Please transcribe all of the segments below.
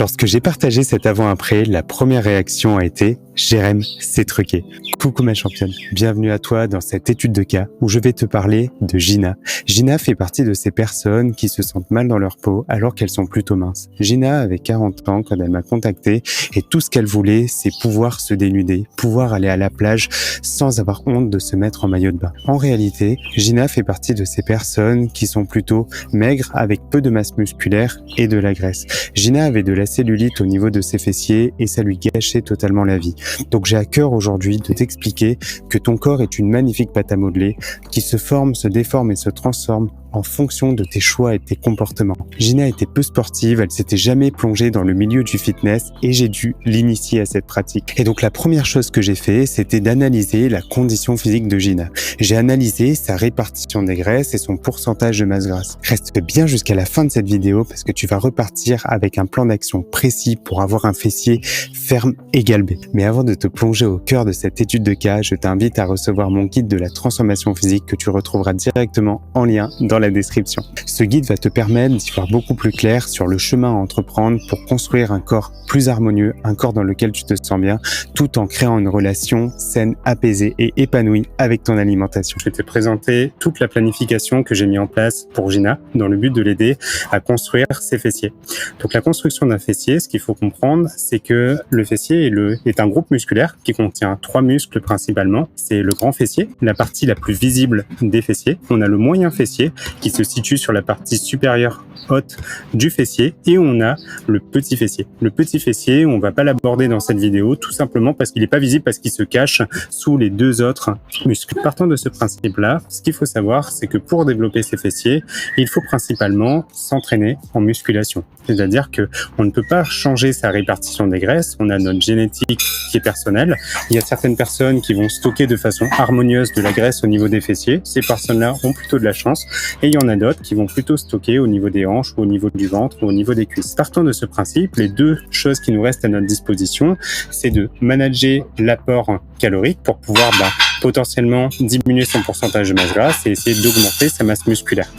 Lorsque j'ai partagé cet avant-après, la première réaction a été « Jérém, c'est truqué ». Coucou ma championne, bienvenue à toi dans cette étude de cas où je vais te parler de Gina. Gina fait partie de ces personnes qui se sentent mal dans leur peau alors qu'elles sont plutôt minces. Gina avait 40 ans quand elle m'a contacté et tout ce qu'elle voulait, c'est pouvoir se dénuder, pouvoir aller à la plage sans avoir honte de se mettre en maillot de bain. En réalité, Gina fait partie de ces personnes qui sont plutôt maigres avec peu de masse musculaire et de la graisse. Gina avait de la cellulite au niveau de ses fessiers et ça lui gâchait totalement la vie. Donc j'ai à cœur aujourd'hui de t'expliquer que ton corps est une magnifique pâte à modeler qui se forme, se déforme et se transforme en fonction de tes choix et de tes comportements. Gina était peu sportive, elle s'était jamais plongée dans le milieu du fitness et j'ai dû l'initier à cette pratique. Et donc la première chose que j'ai fait, c'était d'analyser la condition physique de Gina. J'ai analysé sa répartition des graisses et son pourcentage de masse grasse. Reste bien jusqu'à la fin de cette vidéo parce que tu vas repartir avec un plan d'action précis pour avoir un fessier ferme et galbé. Mais avant de te plonger au cœur de cette étude de cas, je t'invite à recevoir mon guide de la transformation physique que tu retrouveras directement en lien dans la description. Ce guide va te permettre d'y voir beaucoup plus clair sur le chemin à entreprendre pour construire un corps plus harmonieux, un corps dans lequel tu te sens bien, tout en créant une relation saine, apaisée et épanouie avec ton alimentation. Je vais te présenter toute la planification que j'ai mis en place pour Gina dans le but de l'aider à construire ses fessiers. Donc la construction d'un fessier, ce qu'il faut comprendre, c'est que le fessier est un groupe musculaire qui contient 3 muscles principalement. C'est le grand fessier, la partie la plus visible des fessiers. On a le moyen fessier qui se situe sur la partie supérieure haute du fessier et on a le petit fessier. Le petit fessier, on va pas l'aborder dans cette vidéo tout simplement parce qu'il n'est pas visible, parce qu'il se cache sous les 2 autres muscles. Partant de ce principe-là, ce qu'il faut savoir, c'est que pour développer ses fessiers, il faut principalement s'entraîner en musculation. C'est-à-dire que on ne peut pas changer sa répartition des graisses, on a notre génétique qui est personnelle. Il y a certaines personnes qui vont stocker de façon harmonieuse de la graisse au niveau des fessiers. Ces personnes-là ont plutôt de la chance. Et il y en a d'autres qui vont plutôt stocker au niveau des hanches, ou au niveau du ventre, ou au niveau des cuisses. Partant de ce principe, les 2 choses qui nous restent à notre disposition, c'est de manager l'apport calorique pour pouvoir potentiellement diminuer son pourcentage de masse grasse et essayer d'augmenter sa masse musculaire.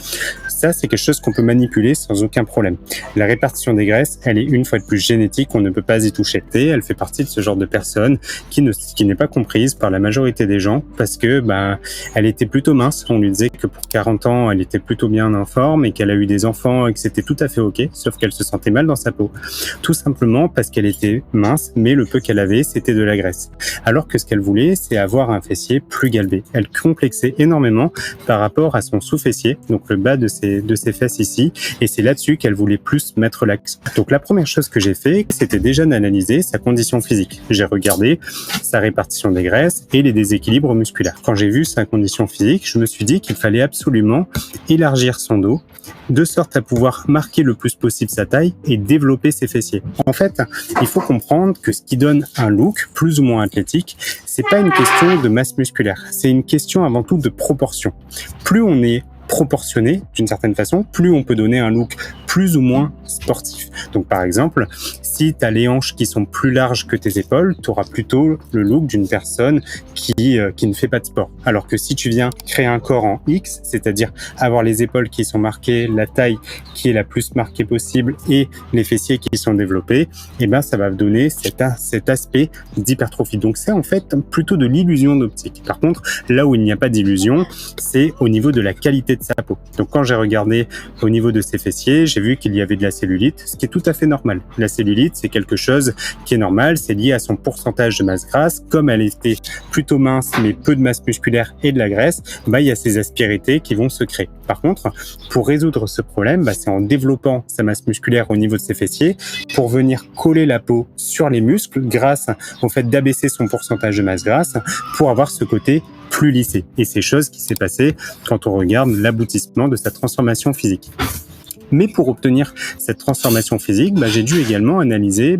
Ça, c'est quelque chose qu'on peut manipuler sans aucun problème. La répartition des graisses, elle est une fois de plus génétique, on ne peut pas y toucher. Et elle fait partie de ce genre de personne qui n'est pas comprise par la majorité des gens parce que elle était plutôt mince. On lui disait que pour 40 ans, elle était plutôt bien en forme et qu'elle a eu des enfants et que c'était tout à fait ok, sauf qu'elle se sentait mal dans sa peau. Tout simplement parce qu'elle était mince, mais le peu qu'elle avait, c'était de la graisse. Alors que ce qu'elle voulait, c'est avoir un fessier plus galbé. Elle complexait énormément par rapport à son sous-fessier, donc le bas de ses fesses ici, et c'est là-dessus qu'elle voulait plus mettre l'accent. Donc la première chose que j'ai fait, c'était déjà d'analyser sa condition physique. J'ai regardé sa répartition des graisses et les déséquilibres musculaires. Quand j'ai vu sa condition physique, je me suis dit qu'il fallait absolument élargir son dos, de sorte à pouvoir marquer le plus possible sa taille et développer ses fessiers. En fait, il faut comprendre que ce qui donne un look plus ou moins athlétique, c'est pas une question de masse musculaire, c'est une question avant tout de proportion. Plus on est proportionné d'une certaine façon, plus on peut donner un look plus ou moins sportif. Donc par exemple, si tu as les hanches qui sont plus larges que tes épaules, tu auras plutôt le look d'une personne qui ne fait pas de sport. Alors que si tu viens créer un corps en X, c'est-à-dire avoir les épaules qui sont marquées, la taille qui est la plus marquée possible et les fessiers qui sont développés, ça va donner cet aspect d'hypertrophie. Donc c'est en fait plutôt de l'illusion d'optique. Par contre, là où il n'y a pas d'illusion, c'est au niveau de la qualité de sa peau. Donc quand j'ai regardé au niveau de ses fessiers, j'ai vu qu'il y avait de la cellulite, ce qui est tout à fait normal. La cellulite, c'est quelque chose qui est normal, c'est lié à son pourcentage de masse grasse. Comme elle était plutôt mince, mais peu de masse musculaire et de la graisse, il y a ces aspérités qui vont se créer. Par contre, pour résoudre ce problème, c'est en développant sa masse musculaire au niveau de ses fessiers pour venir coller la peau sur les muscles grâce au fait d'abaisser son pourcentage de masse grasse pour avoir ce côté plus lissé. Et c'est chose qui s'est passée quand on regarde l'aboutissement de sa transformation physique. Mais pour obtenir cette transformation physique, j'ai dû également analyser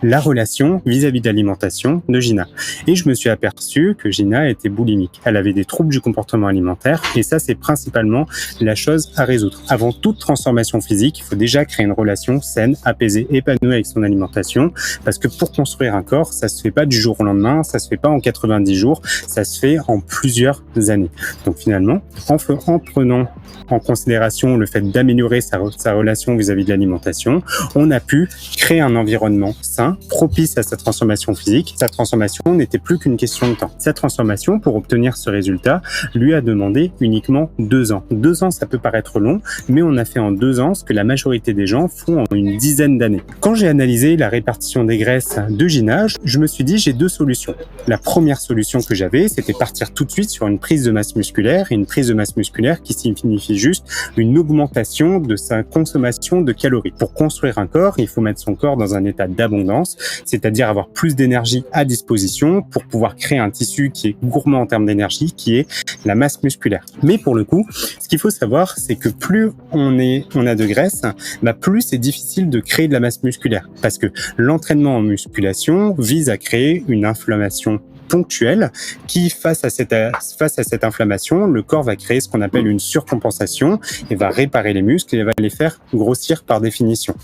la relation vis-à-vis de l'alimentation de Gina. Et je me suis aperçu que Gina était boulimique. Elle avait des troubles du comportement alimentaire et ça, c'est principalement la chose à résoudre. Avant toute transformation physique, il faut déjà créer une relation saine, apaisée, épanouie avec son alimentation parce que pour construire un corps, ça se fait pas du jour au lendemain, ça se fait pas en 90 jours, ça se fait en plusieurs années. Donc finalement, en prenant en considération le fait d'améliorer sa relation vis-à-vis de l'alimentation, on a pu créer un environnement sain, propice à sa transformation physique. Sa transformation n'était plus qu'une question de temps. Sa transformation, pour obtenir ce résultat, lui a demandé uniquement 2 ans. 2 ans, ça peut paraître long, mais on a fait en 2 ans ce que la majorité des gens font en une dizaine d'années. Quand j'ai analysé la répartition des graisses de Gina, je me suis dit, j'ai 2 solutions. La première solution que j'avais, c'était partir tout de suite sur une prise de masse musculaire, et une prise de masse musculaire qui signifie juste une augmentation de sa consommation de calories. Pour construire un corps, il faut mettre son corps dans un état d'abondance, c'est-à-dire avoir plus d'énergie à disposition pour pouvoir créer un tissu qui est gourmand en termes d'énergie, qui est la masse musculaire. Mais pour le coup, ce qu'il faut savoir, c'est que plus on a de graisse, plus c'est difficile de créer de la masse musculaire, parce que l'entraînement en musculation vise à créer une inflammation ponctuelle qui, face à cette inflammation, le corps va créer ce qu'on appelle une surcompensation et va réparer les muscles et va les faire grossir par définition.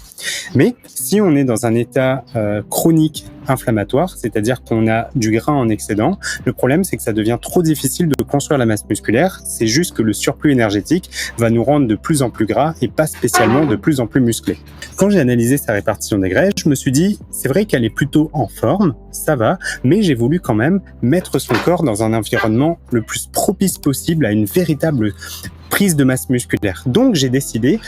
Mais si on est dans un état chronique inflammatoire, c'est-à-dire qu'on a du gras en excédent, le problème c'est que ça devient trop difficile de construire la masse musculaire. C'est juste que le surplus énergétique va nous rendre de plus en plus gras et pas spécialement de plus en plus musclés. Quand j'ai analysé sa répartition des graisses, je me suis dit, c'est vrai qu'elle est plutôt en forme, ça va, mais j'ai voulu quand même mettre son corps dans un environnement le plus propice possible à une véritable prise de masse musculaire. Donc j'ai décidé,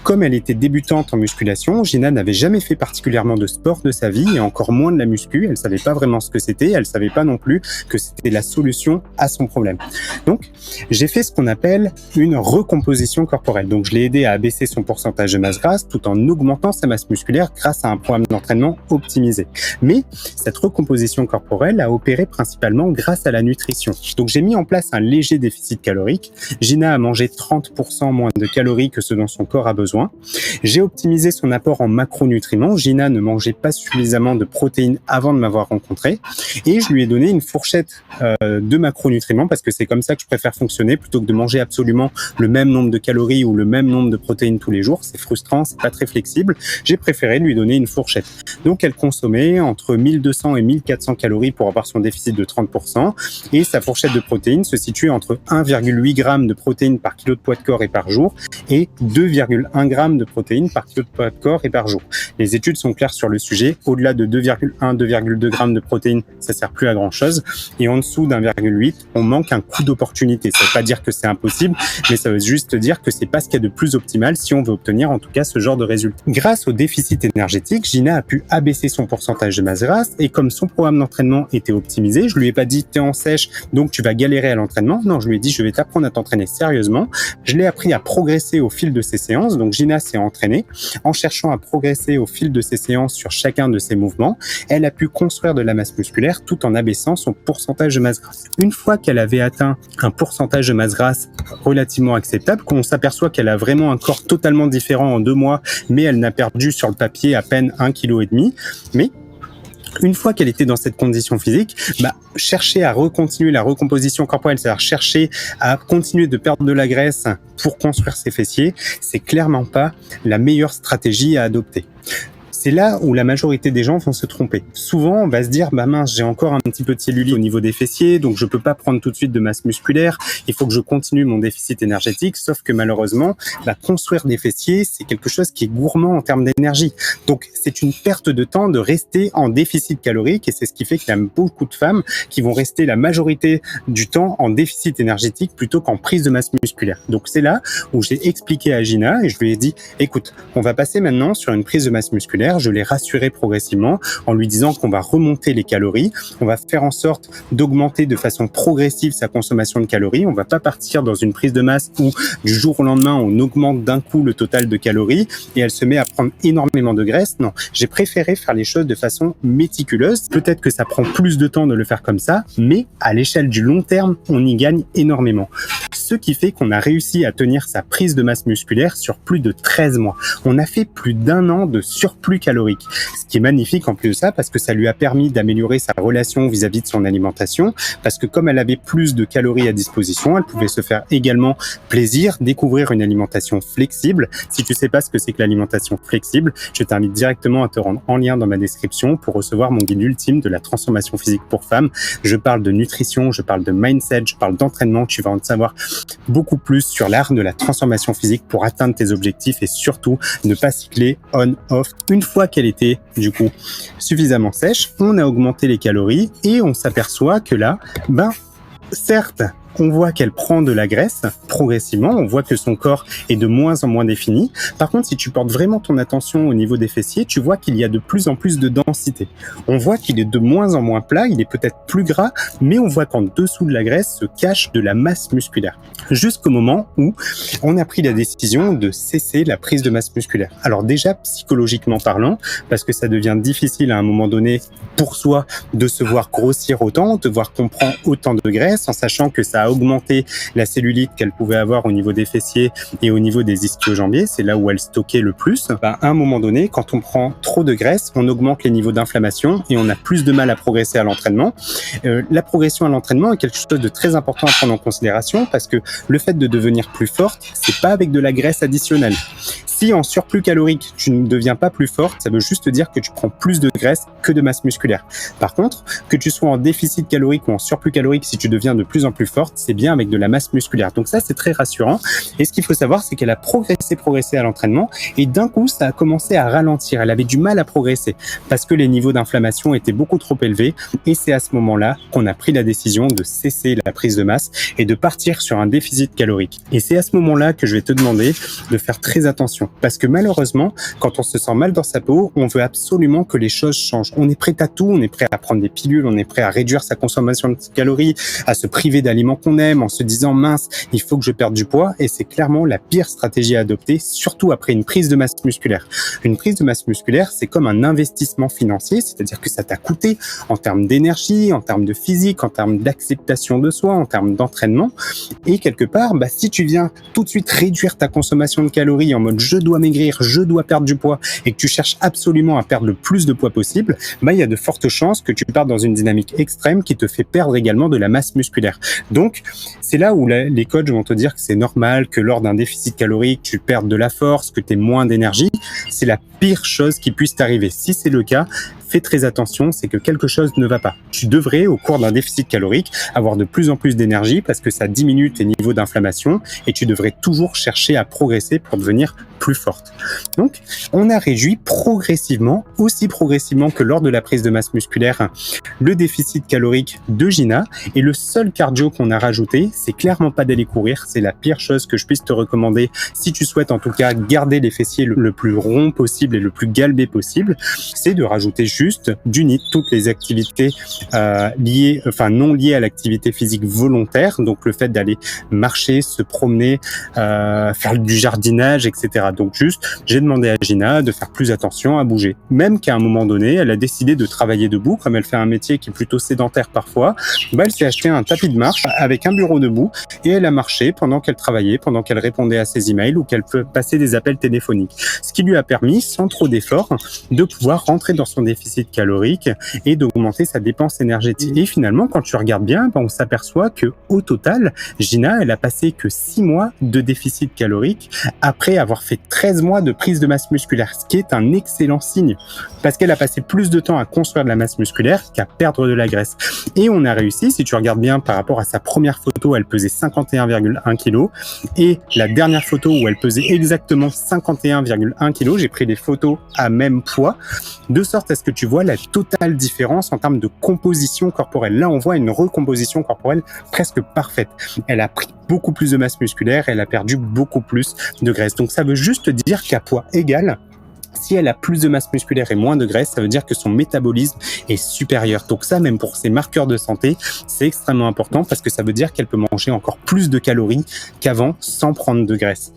comme elle était débutante en musculation, Gina n'avait jamais fait particulièrement de sport de sa vie et encore moins de la muscu. Elle savait pas vraiment ce que c'était. Elle savait pas non plus que c'était la solution à son problème. Donc, j'ai fait ce qu'on appelle une recomposition corporelle. Donc, je l'ai aidé à abaisser son pourcentage de masse grasse tout en augmentant sa masse musculaire grâce à un programme d'entraînement optimisé. Mais cette recomposition corporelle a opéré principalement grâce à la nutrition. Donc, j'ai mis en place un léger déficit calorique. Gina a mangé 30% moins de calories que ce dont son corps a besoin. J'ai optimisé son apport en macronutriments. Gina ne mangeait pas suffisamment de protéines avant de m'avoir rencontré et je lui ai donné une fourchette de macronutriments parce que c'est comme ça que je préfère fonctionner plutôt que de manger absolument le même nombre de calories ou le même nombre de protéines tous les jours. C'est frustrant, c'est pas très flexible. J'ai préféré lui donner une fourchette. Donc elle consommait entre 1200 et 1400 calories pour avoir son déficit de 30% et sa fourchette de protéines se situe entre 1,8 g de protéines par kilo de poids de corps et par jour et 2,1 g de protéines par kilo de poids de corps et par jour. Les études sont claires sur le sujet. Au-delà de 2,1, 2,2 g de protéines, ça sert plus à grand chose. Et en dessous d'1,8, on manque un coup d'opportunité. Ça veut pas dire que c'est impossible, mais ça veut juste dire que c'est pas ce qu'il y a de plus optimal si on veut obtenir en tout cas ce genre de résultat. Grâce au déficit énergétique, Gina a pu abaisser son pourcentage de masse grasse et comme son programme d'entraînement était optimisé, je lui ai pas dit t'es en sèche donc tu vas galérer à l'entraînement. Non, je lui ai dit je vais t'apprendre à t'entraîner sérieusement. Je l'ai appris à progresser au fil de ses séances. Donc Gina s'est entraînée en cherchant à progresser au fil de ses séances sur chacun de ses mouvements. Elle a pu construire de la masse musculaire tout en abaissant son pourcentage de masse grasse. Une fois qu'elle avait atteint un pourcentage de masse grasse relativement acceptable, qu'on s'aperçoit qu'elle a vraiment un corps totalement différent en 2 mois, mais elle n'a perdu sur le papier à peine 1,5 kg. Mais une fois qu'elle était dans cette condition physique, chercher à recontinuer la recomposition corporelle, c'est-à-dire chercher à continuer de perdre de la graisse pour construire ses fessiers, c'est clairement pas la meilleure stratégie à adopter. C'est là où la majorité des gens vont se tromper. Souvent, on va se dire, mince, j'ai encore un petit peu de cellulite au niveau des fessiers, donc je peux pas prendre tout de suite de masse musculaire, il faut que je continue mon déficit énergétique, sauf que malheureusement, construire des fessiers, c'est quelque chose qui est gourmand en termes d'énergie. Donc, c'est une perte de temps de rester en déficit calorique, et c'est ce qui fait qu'il y a beaucoup de femmes qui vont rester la majorité du temps en déficit énergétique plutôt qu'en prise de masse musculaire. Donc, c'est là où j'ai expliqué à Gina, et je lui ai dit, écoute, on va passer maintenant sur une prise de masse musculaire. Je l'ai rassuré progressivement en lui disant qu'on va remonter les calories, on va faire en sorte d'augmenter de façon progressive sa consommation de calories, on va pas partir dans une prise de masse où du jour au lendemain on augmente d'un coup le total de calories et elle se met à prendre énormément de graisse. Non, j'ai préféré faire les choses de façon méticuleuse. Peut-être que ça prend plus de temps de le faire comme ça, mais à l'échelle du long terme, on y gagne énormément. Ce qui fait qu'on a réussi à tenir sa prise de masse musculaire sur plus de 13 mois. On a fait plus d'1 an de surplus calorique. Ce qui est magnifique en plus de ça, parce que ça lui a permis d'améliorer sa relation vis-à-vis de son alimentation, parce que comme elle avait plus de calories à disposition, elle pouvait se faire également plaisir, découvrir une alimentation flexible. Si tu sais pas ce que c'est que l'alimentation flexible, je t'invite directement à te rendre en lien dans ma description pour recevoir mon guide ultime de la transformation physique pour femmes. Je parle de nutrition, je parle de mindset, je parle d'entraînement, tu vas en savoir beaucoup plus sur l'art de la transformation physique pour atteindre tes objectifs et surtout ne pas cycler on-off. Une fois qu'elle était du coup suffisamment sèche, on a augmenté les calories et on s'aperçoit que là, certes, on voit qu'elle prend de la graisse progressivement, on voit que son corps est de moins en moins défini. Par contre, si tu portes vraiment ton attention au niveau des fessiers, tu vois qu'il y a de plus en plus de densité. On voit qu'il est de moins en moins plat, il est peut-être plus gras, mais on voit qu'en dessous de la graisse se cache de la masse musculaire. Jusqu'au moment où on a pris la décision de cesser la prise de masse musculaire. Alors déjà, psychologiquement parlant, parce que ça devient difficile à un moment donné pour soi de se voir grossir autant, de voir qu'on prend autant de graisse, en sachant que ça a augmenté la cellulite qu'elle pouvait avoir au niveau des fessiers et au niveau des ischio-jambiers, c'est là où elle stockait le plus. À un moment donné, quand on prend trop de graisse, on augmente les niveaux d'inflammation et on a plus de mal à progresser à l'entraînement. La progression à l'entraînement est quelque chose de très important à prendre en considération parce que le fait de devenir plus forte, c'est pas avec de la graisse additionnelle. Si en surplus calorique, tu ne deviens pas plus forte, ça veut juste dire que tu prends plus de graisse que de masse musculaire. Par contre, que tu sois en déficit calorique ou en surplus calorique, si tu deviens de plus en plus forte, c'est bien avec de la masse musculaire. Donc ça, c'est très rassurant. Et ce qu'il faut savoir, c'est qu'elle a progressé à l'entraînement et d'un coup, ça a commencé à ralentir. Elle avait du mal à progresser parce que les niveaux d'inflammation étaient beaucoup trop élevés. Et c'est à ce moment-là qu'on a pris la décision de cesser la prise de masse et de partir sur un déficit calorique. Et c'est à ce moment-là que je vais te demander de faire très attention. Parce que malheureusement, quand on se sent mal dans sa peau, on veut absolument que les choses changent. On est prêt à tout, on est prêt à prendre des pilules, on est prêt à réduire sa consommation de calories, à se priver d'aliments qu'on aime en se disant mince, il faut que je perde du poids. Et c'est clairement la pire stratégie à adopter, surtout après une prise de masse musculaire. Une prise de masse musculaire, c'est comme un investissement financier, c'est-à-dire que ça t'a coûté en termes d'énergie, en termes de physique, en termes d'acceptation de soi, en termes d'entraînement. Et quelque part, si tu viens tout de suite réduire ta consommation de calories en mode je dois maigrir, je dois perdre du poids et que tu cherches absolument à perdre le plus de poids possible, il y a de fortes chances que tu partes dans une dynamique extrême qui te fait perdre également de la masse musculaire. Donc, c'est là où les coachs vont te dire que c'est normal que lors d'un déficit calorique, tu perdes de la force, que tu aies moins d'énergie. C'est la pire chose qui puisse t'arriver. Si c'est le cas, fais très attention, c'est que quelque chose ne va pas. Tu devrais, au cours d'un déficit calorique, avoir de plus en plus d'énergie parce que ça diminue tes niveaux d'inflammation et tu devrais toujours chercher à progresser pour devenir plus forte. Donc, on a réduit progressivement, aussi progressivement que lors de la prise de masse musculaire, le déficit calorique de Gina. Et le seul cardio qu'on a rajouté, c'est clairement pas d'aller courir. C'est la pire chose que je puisse te recommander si tu souhaites en tout cas garder les fessiers le plus rond possible et le plus galbé possible. C'est de rajouter juste du NEAT, toutes les activités non liées à l'activité physique volontaire. Donc le fait d'aller marcher, se promener, faire du jardinage, etc. Donc juste, j'ai demandé à Gina de faire plus attention à bouger. Même qu'à un moment donné, elle a décidé de travailler debout, comme elle fait un métier qui est plutôt sédentaire parfois, elle s'est acheté un tapis de marche avec un bureau debout et elle a marché pendant qu'elle travaillait, pendant qu'elle répondait à ses emails ou qu'elle passait des appels téléphoniques. Ce qui lui a permis, sans trop d'efforts, de pouvoir rentrer dans son déficit calorique et d'augmenter sa dépense énergétique. Et finalement, quand tu regardes bien, on s'aperçoit que au total, Gina, elle a passé que 6 mois de déficit calorique après avoir fait 13 mois de prise de masse musculaire, ce qui est un excellent signe parce qu'elle a passé plus de temps à construire de la masse musculaire qu'à perdre de la graisse. Et on a réussi, si tu regardes bien par rapport à sa première photo, elle pesait 51,1 kg et la dernière photo où elle pesait exactement 51,1 kg, j'ai pris des photos à même poids, de sorte à ce que tu vois la totale différence en termes de composition corporelle. Là, on voit une recomposition corporelle presque parfaite. Elle a pris beaucoup plus de masse musculaire, elle a perdu beaucoup plus de graisse. Donc ça veut juste dire qu'à poids égal, si elle a plus de masse musculaire et moins de graisse, ça veut dire que son métabolisme est supérieur. Donc ça, même pour ses marqueurs de santé, c'est extrêmement important parce que ça veut dire qu'elle peut manger encore plus de calories qu'avant sans prendre de graisse.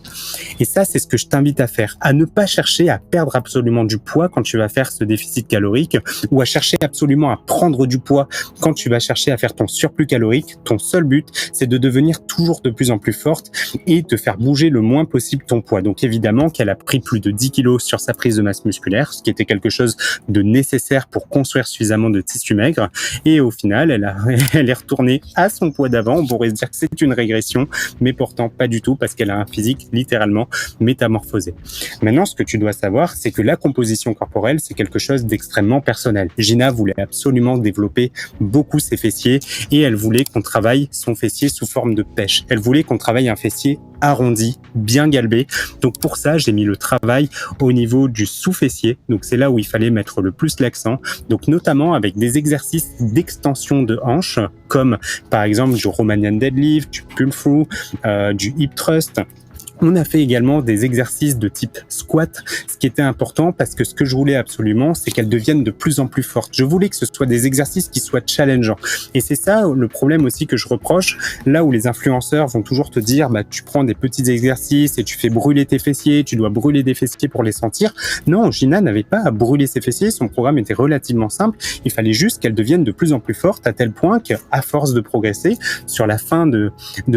Et ça, c'est ce que je t'invite à faire, à ne pas chercher à perdre absolument du poids quand tu vas faire ce déficit calorique ou à chercher absolument à prendre du poids quand tu vas chercher à faire ton surplus calorique. Ton seul but, c'est de devenir toujours de plus en plus forte et de faire bouger le moins possible ton poids. Donc évidemment qu'elle a pris plus de 10 kilos sur sa prise prise de masse musculaire, ce qui était quelque chose de nécessaire pour construire suffisamment de tissu maigre. Et au final, elle est retournée à son poids d'avant. On pourrait se dire que c'est une régression, mais pourtant pas du tout, parce qu'elle a un physique littéralement métamorphosé. Maintenant, ce que tu dois savoir, c'est que la composition corporelle, c'est quelque chose d'extrêmement personnel. Gina voulait absolument développer beaucoup ses fessiers et elle voulait qu'on travaille son fessier sous forme de pêche. Elle voulait qu'on travaille un fessier arrondi, bien galbé. Donc pour ça, j'ai mis le travail au niveau du sous-fessier. Donc c'est là où il fallait mettre le plus l'accent. Donc notamment avec des exercices d'extension de hanches, comme par exemple du Romanian deadlift, du pull through, du hip thrust. On a fait également des exercices de type squat, ce qui était important parce que ce que je voulais absolument, c'est qu'elles deviennent de plus en plus fortes. Je voulais que ce soit des exercices qui soient challengeants. Et c'est ça le problème aussi que je reproche, là où les influenceurs vont toujours te dire, tu prends des petits exercices et tu fais brûler tes fessiers, tu dois brûler des fessiers pour les sentir. Non, Gina n'avait pas à brûler ses fessiers, son programme était relativement simple. Il fallait juste qu'elles deviennent de plus en plus fortes à tel point qu'à force de progresser, sur la fin de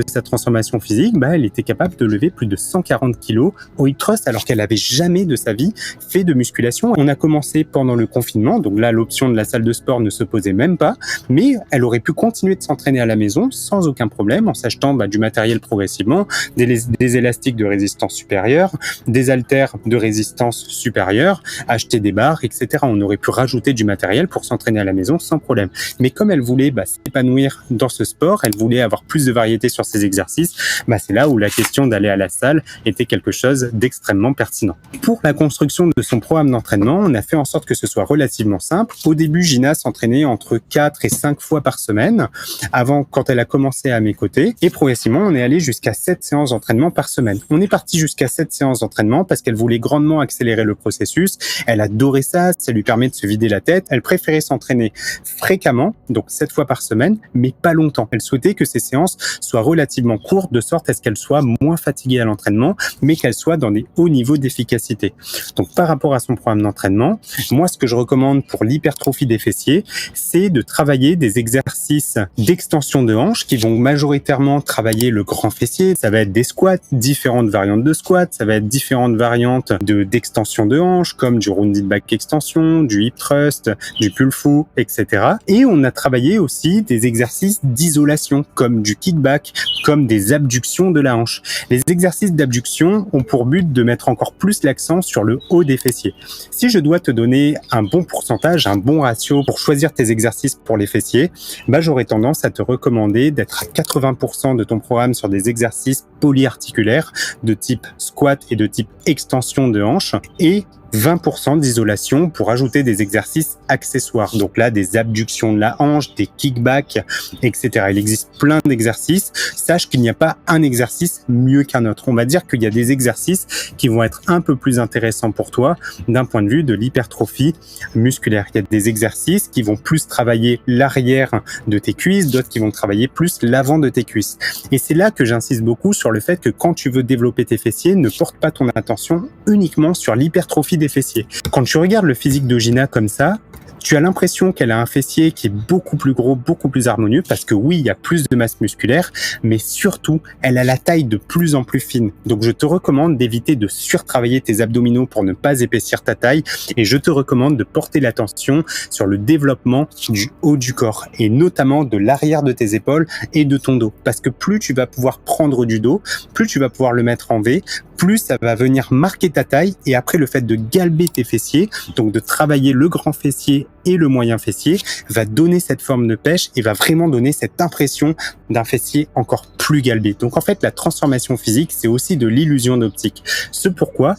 sa transformation physique, elle était capable de lever plus de 140 kilos au hip thrust alors qu'elle avait jamais de sa vie fait de musculation. On a commencé pendant le confinement, donc là l'option de la salle de sport ne se posait même pas, mais elle aurait pu continuer de s'entraîner à la maison sans aucun problème en s'achetant du matériel progressivement, des élastiques de résistance supérieure, des haltères de résistance supérieure, acheter des barres, etc. On aurait pu rajouter du matériel pour s'entraîner à la maison sans problème. Mais comme elle voulait s'épanouir dans ce sport, elle voulait avoir plus de variété sur ses exercices, c'est là où la question d'aller à la salle était quelque chose d'extrêmement pertinent. Pour la construction de son programme d'entraînement, on a fait en sorte que ce soit relativement simple. Au début, Gina s'entraînait entre 4 et 5 fois par semaine, avant quand elle a commencé à mes côtés, et progressivement, on est allé jusqu'à 7 séances d'entraînement par semaine. On est parti jusqu'à 7 séances d'entraînement parce qu'elle voulait grandement accélérer le processus. Elle adorait ça, ça lui permet de se vider la tête. Elle préférait s'entraîner fréquemment, donc 7 fois par semaine, mais pas longtemps. Elle souhaitait que ces séances soient relativement courtes, de sorte à ce qu'elle soit moins fatiguée à l'entraînement, mais qu'elle soit dans des hauts niveaux d'efficacité. Donc par rapport à son programme d'entraînement, moi ce que je recommande pour l'hypertrophie des fessiers, c'est de travailler des exercices d'extension de hanches qui vont majoritairement travailler le grand fessier. Ça va être des squats, différentes variantes de squats, ça va être différentes variantes d'extension de hanches comme du rounded back extension, du hip thrust, du pull through, etc. Et on a travaillé aussi des exercices d'isolation comme du kickback, comme des abductions de la hanche. Les exercices d'abduction ont pour but de mettre encore plus l'accent sur le haut des fessiers. Si je dois te donner un bon pourcentage, un bon ratio pour choisir tes exercices pour les fessiers, j'aurais tendance à te recommander d'être à 80% de ton programme sur des exercices polyarticulaires de type squat et de type extension de hanche et 20% d'isolation pour ajouter des exercices accessoires. Donc là, des abductions de la hanche, des kickbacks, etc. Il existe plein d'exercices. Sache qu'il n'y a pas un exercice mieux qu'un autre. On va dire qu'il y a des exercices qui vont être un peu plus intéressants pour toi d'un point de vue de l'hypertrophie musculaire. Il y a des exercices qui vont plus travailler l'arrière de tes cuisses, d'autres qui vont travailler plus l'avant de tes cuisses. Et c'est là que j'insiste beaucoup sur le fait que quand tu veux développer tes fessiers, ne porte pas ton attention uniquement sur l'hypertrophie des fessiers. Quand tu regardes le physique de Gina comme ça, tu as l'impression qu'elle a un fessier qui est beaucoup plus gros, beaucoup plus harmonieux, parce que oui, il y a plus de masse musculaire, mais surtout, elle a la taille de plus en plus fine. Donc, je te recommande d'éviter de surtravailler tes abdominaux pour ne pas épaissir ta taille, et je te recommande de porter l'attention sur le développement du haut du corps, et notamment de l'arrière de tes épaules et de ton dos. Parce que plus tu vas pouvoir prendre du dos, plus tu vas pouvoir le mettre en V, plus ça va venir marquer ta taille, et après le fait de galber tes fessiers, donc de travailler le grand fessier et le moyen fessier, va donner cette forme de pêche et va vraiment donner cette impression d'un fessier encore plus galbé. Donc en fait, la transformation physique, c'est aussi de l'illusion d'optique. Ce pourquoi,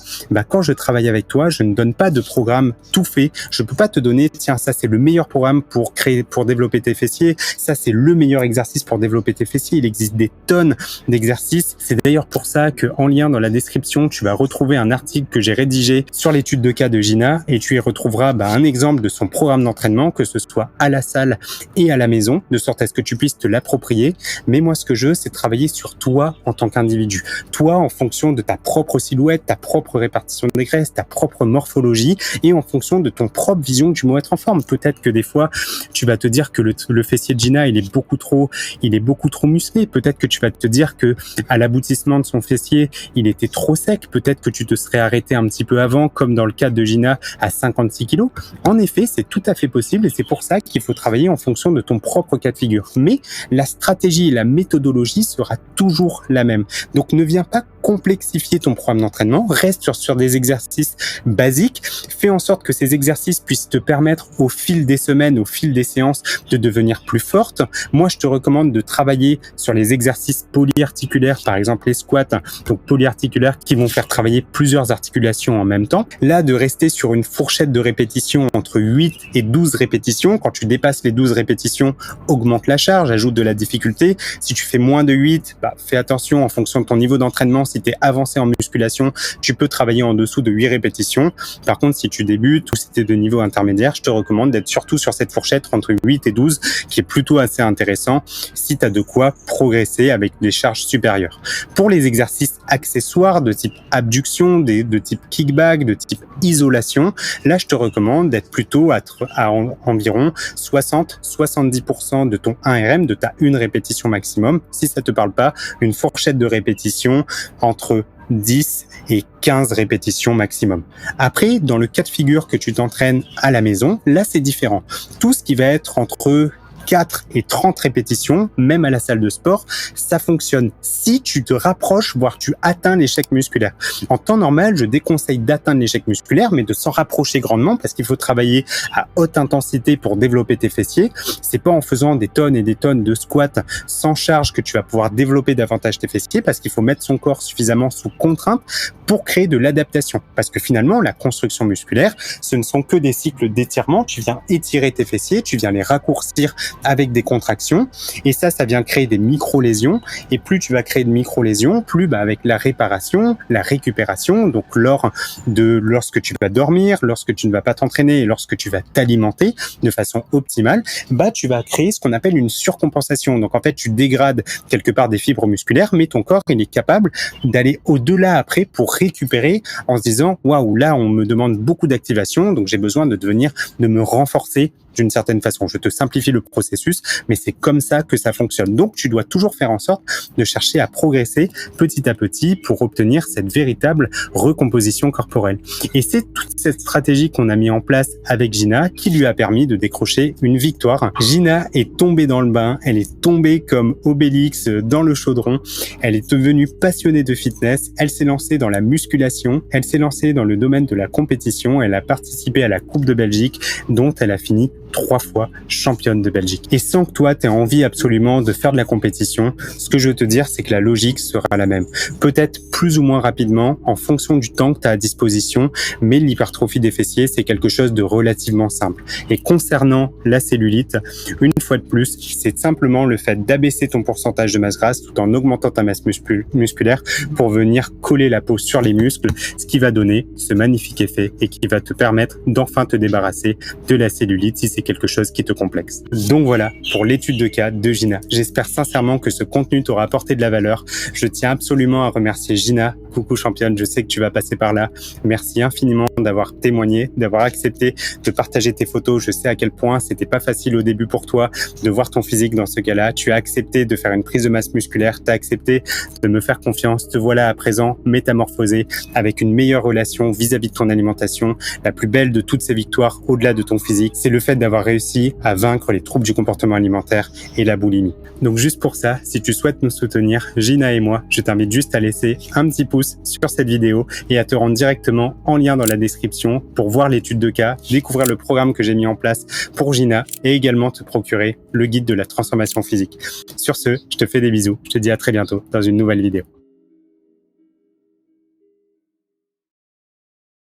quand je travaille avec toi, je ne donne pas de programme tout fait. Je peux pas te donner, tiens, ça c'est le meilleur programme pour développer tes fessiers, ça c'est le meilleur exercice pour développer tes fessiers. Il existe des tonnes d'exercices. C'est d'ailleurs pour ça que en lien dans la description, tu vas retrouver un article que j'ai rédigé sur l'étude de cas de Gina et tu y retrouveras un exemple de son programme programme d'entraînement, que ce soit à la salle et à la maison, de sorte à ce que tu puisses te l'approprier. Mais moi, ce que je veux, c'est travailler sur toi en tant qu'individu. Toi, en fonction de ta propre silhouette, ta propre répartition des graisses, ta propre morphologie et en fonction de ton propre vision du mot être en forme. Peut-être que des fois, tu vas te dire que le fessier de Gina, il est beaucoup trop musclé. Peut-être que tu vas te dire que à l'aboutissement de son fessier, il était trop sec. Peut-être que tu te serais arrêté un petit peu avant, comme dans le cas de Gina, à 56 kilos. En effet, c'est tout à fait possible et c'est pour ça qu'il faut travailler en fonction de ton propre cas de figure. Mais la stratégie et la méthodologie sera toujours la même. Donc ne viens pas complexifier ton programme d'entraînement, reste sur des exercices basiques, fais en sorte que ces exercices puissent te permettre au fil des semaines, au fil des séances, de devenir plus forte. Moi, je te recommande de travailler sur les exercices polyarticulaires, par exemple les squats, donc polyarticulaires qui vont faire travailler plusieurs articulations en même temps. Là, de rester sur une fourchette de répétitions entre 8 et 12 répétitions. Quand tu dépasses les 12 répétitions, augmente la charge, ajoute de la difficulté. Si tu fais moins de 8, fais attention en fonction de ton niveau d'entraînement. Si tu es avancé en musculation, tu peux travailler en dessous de 8 répétitions. Par contre, si tu débutes ou si tu es de niveau intermédiaire, je te recommande d'être surtout sur cette fourchette entre 8 et 12, qui est plutôt assez intéressant si tu as de quoi progresser avec des charges supérieures. Pour les exercices accessoires de type abduction, de type kickback, de type isolation, là, je te recommande d'être plutôt à environ 60-70% de ton 1RM, de ta une répétition maximum. Si ça te parle pas, une fourchette de répétition entre 10 et 15 répétitions maximum. Après, dans le cas de figure que tu t'entraînes à la maison, là, c'est différent. Tout ce qui va être entre 4 et 30 répétitions, même à la salle de sport, ça fonctionne si tu te rapproches, voire tu atteins l'échec musculaire. En temps normal, je déconseille d'atteindre l'échec musculaire, mais de s'en rapprocher grandement parce qu'il faut travailler à haute intensité pour développer tes fessiers. C'est pas en faisant des tonnes et des tonnes de squats sans charge que tu vas pouvoir développer davantage tes fessiers parce qu'il faut mettre son corps suffisamment sous contrainte pour créer de l'adaptation. Parce que finalement, la construction musculaire, ce ne sont que des cycles d'étirement. Tu viens étirer tes fessiers, tu viens les raccourcir avec des contractions et ça vient créer des micro-lésions et plus tu vas créer de micro-lésions, plus avec la réparation, la récupération, donc lorsque tu vas dormir, lorsque tu ne vas pas t'entraîner et lorsque tu vas t'alimenter de façon optimale, tu vas créer ce qu'on appelle une surcompensation. Donc en fait, tu dégrades quelque part des fibres musculaires, mais ton corps, il est capable d'aller au-delà après pour récupérer en se disant « Waouh, là, on me demande beaucoup d'activation, donc j'ai besoin de me renforcer d'une certaine façon. » Je te simplifie le processus, mais c'est comme ça que ça fonctionne. Donc, tu dois toujours faire en sorte de chercher à progresser petit à petit pour obtenir cette véritable recomposition corporelle. Et c'est toute cette stratégie qu'on a mis en place avec Gina qui lui a permis de décrocher une victoire. Gina est tombée dans le bain, elle est tombée comme Obélix dans le chaudron, elle est devenue passionnée de fitness, elle s'est lancée dans la musculation, elle s'est lancée dans le domaine de la compétition, elle a participé à la Coupe de Belgique dont elle a fini 3 fois championne de Belgique. Et sans que toi, tu aies envie absolument de faire de la compétition, ce que je veux te dire, c'est que la logique sera la même. Peut-être plus ou moins rapidement, en fonction du temps que tu as à disposition, mais l'hypertrophie des fessiers, c'est quelque chose de relativement simple. Et concernant la cellulite, une fois de plus, c'est simplement le fait d'abaisser ton pourcentage de masse grasse tout en augmentant ta masse musculaire pour venir coller la peau sur les muscles, ce qui va donner ce magnifique effet et qui va te permettre d'enfin te débarrasser de la cellulite si c'est quelque chose qui te complexe. Donc voilà pour l'étude de cas de Gina. J'espère sincèrement que ce contenu t'aura apporté de la valeur. Je tiens absolument à remercier Gina. Coucou championne, je sais que tu vas passer par là. Merci infiniment d'avoir témoigné, d'avoir accepté de partager tes photos. Je sais à quel point c'était pas facile au début pour toi de voir ton physique dans ce cas-là. Tu as accepté de faire une prise de masse musculaire, tu as accepté de me faire confiance. Te voilà à présent métamorphosé avec une meilleure relation vis-à-vis de ton alimentation. La plus belle de toutes ces victoires au-delà de ton physique, c'est le fait d'avoir réussi à vaincre les troubles du comportement alimentaire et la boulimie. Donc juste pour ça, si tu souhaites nous soutenir, Gina et moi, je t'invite juste à laisser un petit pouce sur cette vidéo et à te rendre directement en lien dans la description pour voir l'étude de cas, découvrir le programme que j'ai mis en place pour Gina et également te procurer le guide de la transformation physique. Sur ce, je te fais des bisous. Je te dis à très bientôt dans une nouvelle vidéo.